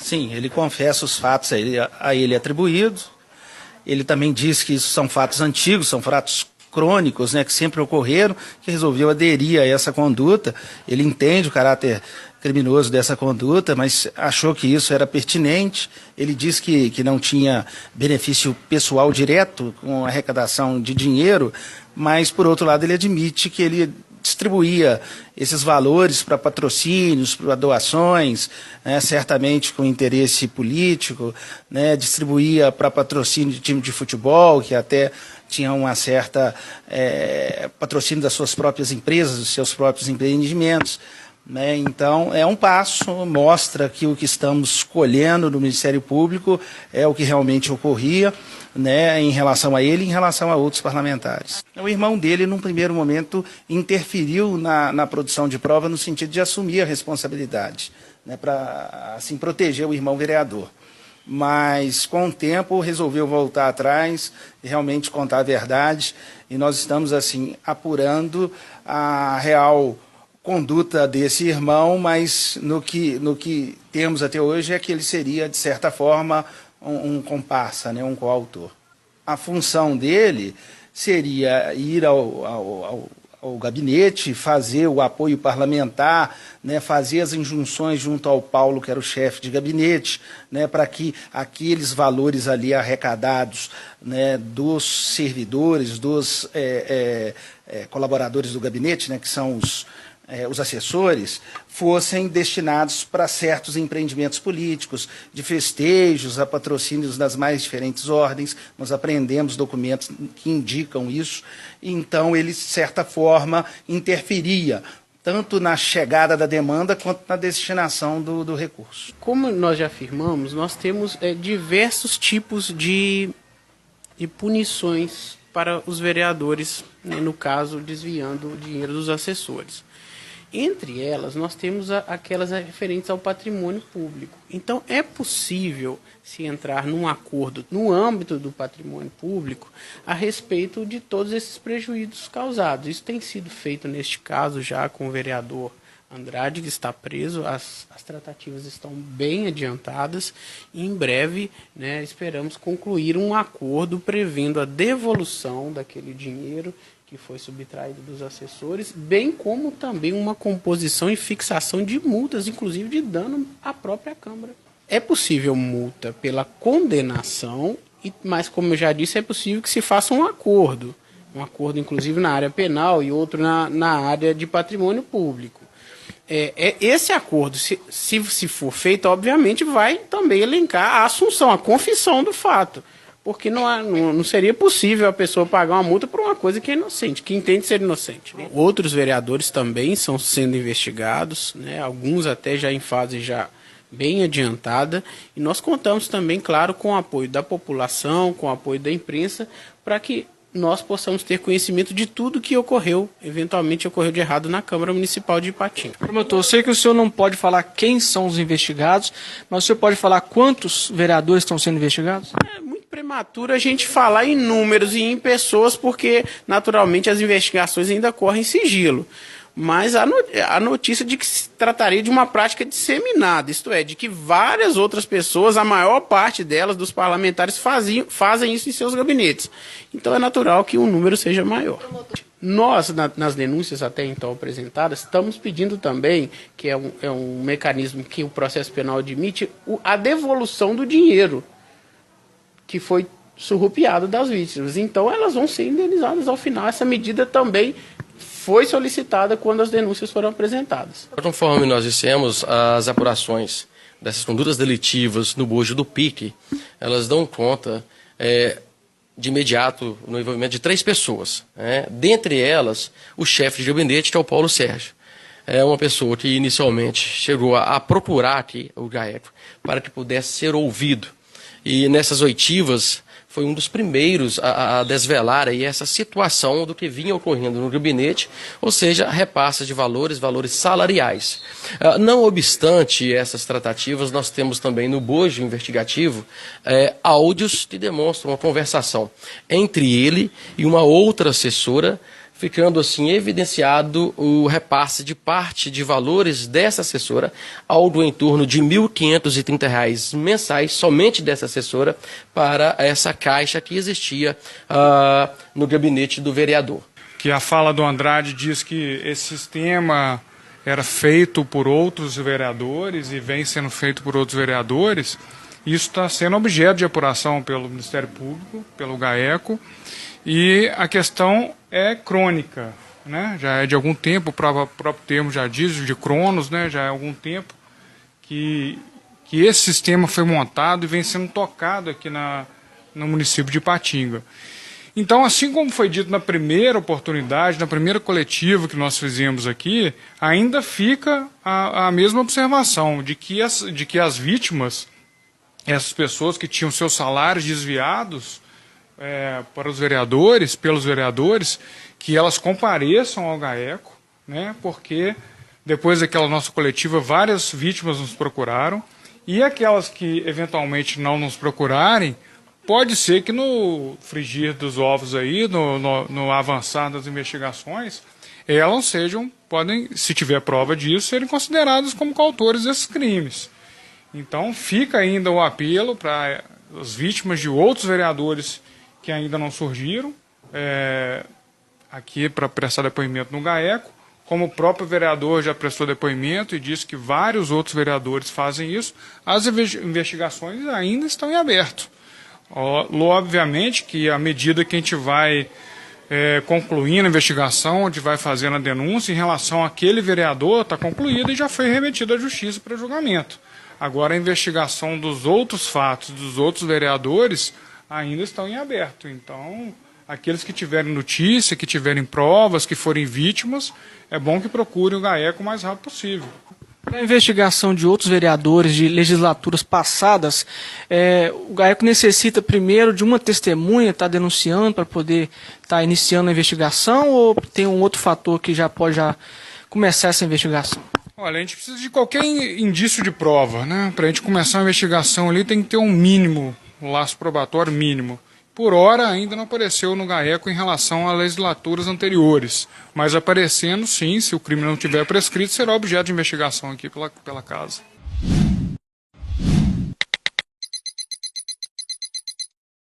Sim, ele confessa os fatos a ele atribuídos. Ele também diz que isso são fatos antigos, são fatos crônicos, né, que sempre ocorreram, que resolveu aderir a essa conduta. Ele entende o caráter criminoso dessa conduta, mas achou que isso era pertinente. Ele diz que não tinha benefício pessoal direto com a arrecadação de dinheiro, mas, por outro lado, ele admite que ele distribuía esses valores para patrocínios, para doações, né, certamente com interesse político, né, distribuía para patrocínio de time de futebol, que até tinha uma certa patrocínio das suas próprias empresas, dos seus próprios empreendimentos. Né? Então, é um passo, mostra que o que estamos colhendo no Ministério Público é o que realmente ocorria, né, em relação a ele e em relação a outros parlamentares. O irmão dele, num primeiro momento, interferiu na produção de prova no sentido de assumir a responsabilidade, né, para assim, proteger o irmão vereador. Mas, com o tempo, resolveu voltar atrás e realmente contar a verdade. E nós estamos, assim, apurando a real conduta desse irmão, mas no que temos até hoje é que ele seria, de certa forma, um comparsa, né, um coautor. A função dele seria ir ao gabinete, fazer o apoio parlamentar, né, fazer as injunções junto ao Paulo, que era o chefe de gabinete, né, para que aqueles valores ali arrecadados, né, dos servidores, dos colaboradores do gabinete, né, que são os assessores, fossem destinados para certos empreendimentos políticos, de festejos, a patrocínios das mais diferentes ordens. Nós aprendemos documentos que indicam isso. Então, ele, de certa forma, interferia tanto na chegada da demanda quanto na destinação do recurso. Como nós já afirmamos, nós temos diversos tipos de punições para os vereadores, né, no caso, desviando o dinheiro dos assessores. Entre elas, nós temos aquelas referentes ao patrimônio público. Então, é possível se entrar num acordo no âmbito do patrimônio público a respeito de todos esses prejuízos causados. Isso tem sido feito, neste caso, já com o vereador Andrade, que está preso. As tratativas estão bem adiantadas e, em breve, né, esperamos concluir um acordo prevendo a devolução daquele dinheiro que foi subtraído dos assessores, bem como também uma composição e fixação de multas, inclusive de dano à própria Câmara. É possível multa pela condenação, mas, como eu já disse, é possível que se faça um acordo inclusive na área penal e outro na área de patrimônio público. Esse acordo, se for feito, obviamente vai também elencar a assunção, a confissão do fato. Porque não seria possível a pessoa pagar uma multa por uma coisa que é inocente, que entende ser inocente. Né? Outros vereadores também estão sendo investigados, né? Alguns até já em fase já bem adiantada, e nós contamos também, claro, com o apoio da população, com o apoio da imprensa, para que nós possamos ter conhecimento de tudo que eventualmente ocorreu de errado na Câmara Municipal de Ipatinga. Promotor, eu sei que o senhor não pode falar quem são os investigados, mas o senhor pode falar quantos vereadores estão sendo investigados? É muito prematuro a gente falar em números e em pessoas, porque, naturalmente, as investigações ainda correm em sigilo. Mas a notícia de que se trataria de uma prática disseminada, isto é, de que várias outras pessoas, a maior parte delas, dos parlamentares, fazem isso em seus gabinetes. Então é natural que o número seja maior. Nós, nas denúncias até então apresentadas, estamos pedindo também, que é um mecanismo que o processo penal admite, a devolução do dinheiro que foi surrupiado das vítimas. Então elas vão ser indenizadas ao final. Essa medida também foi solicitada quando as denúncias foram apresentadas. Conforme nós dissemos, as apurações dessas condutas delitivas no bojo do PIC, elas dão conta de imediato no envolvimento de 3 pessoas. Dentre elas, o chefe de gabinete, que é o Paulo Sérgio. É uma pessoa que inicialmente chegou a procurar aqui o GAECO para que pudesse ser ouvido. E nessas oitivas foi um dos primeiros a desvelar aí essa situação do que vinha ocorrendo no gabinete, ou seja, repassa de valores salariais. Não obstante essas tratativas, nós temos também no bojo investigativo áudios que demonstram uma conversação entre ele e uma outra assessora ficando assim evidenciado o repasse de parte de valores dessa assessora, algo em torno de R$ 1.530 mensais, somente dessa assessora, para essa caixa que existia no gabinete do vereador. Que a fala do Andrade diz que esse sistema era feito por outros vereadores e vem sendo feito por outros vereadores. Isso está sendo objeto de apuração pelo Ministério Público, pelo GAECO, e a questão é crônica, né? Já é de algum tempo, o próprio termo já diz, de cronos, né? Já é algum tempo que esse sistema foi montado e vem sendo tocado aqui no município de Ipatinga. Então, assim como foi dito na primeira oportunidade, na primeira coletiva que nós fizemos aqui, ainda fica a mesma observação de que as vítimas, essas pessoas que tinham seus salários desviados para os vereadores, pelos vereadores, que elas compareçam ao GAECO, né, porque depois daquela nossa coletiva várias vítimas nos procuraram, e aquelas que eventualmente não nos procurarem, pode ser que no frigir dos ovos aí, no avançar das investigações, elas podem, se tiver prova disso, serem consideradas como coautores desses crimes. Então fica ainda o apelo para as vítimas de outros vereadores que ainda não surgiram aqui para prestar depoimento no GAECO, como o próprio vereador já prestou depoimento e disse que vários outros vereadores fazem isso, as investigações ainda estão em aberto. Obviamente que à medida que a gente vai concluindo a investigação, a gente vai fazendo a denúncia em relação àquele vereador, está concluída e já foi remetida à justiça para julgamento. Agora a investigação dos outros fatos, dos outros vereadores, ainda estão em aberto. Então, aqueles que tiverem notícia, que tiverem provas, que forem vítimas, é bom que procurem o GAECO o mais rápido possível. Na investigação de outros vereadores de legislaturas passadas, o GAECO necessita primeiro de uma testemunha estar denunciando para poder estar iniciando a investigação, ou tem um outro fator que já pode começar essa investigação? Olha, a gente precisa de qualquer indício de prova, né? Para a gente começar a investigação ali tem que ter um mínimo, um laço probatório mínimo. Por hora ainda não apareceu no GAECO em relação a legislaturas anteriores, mas aparecendo sim, se o crime não tiver prescrito, será objeto de investigação aqui pela casa.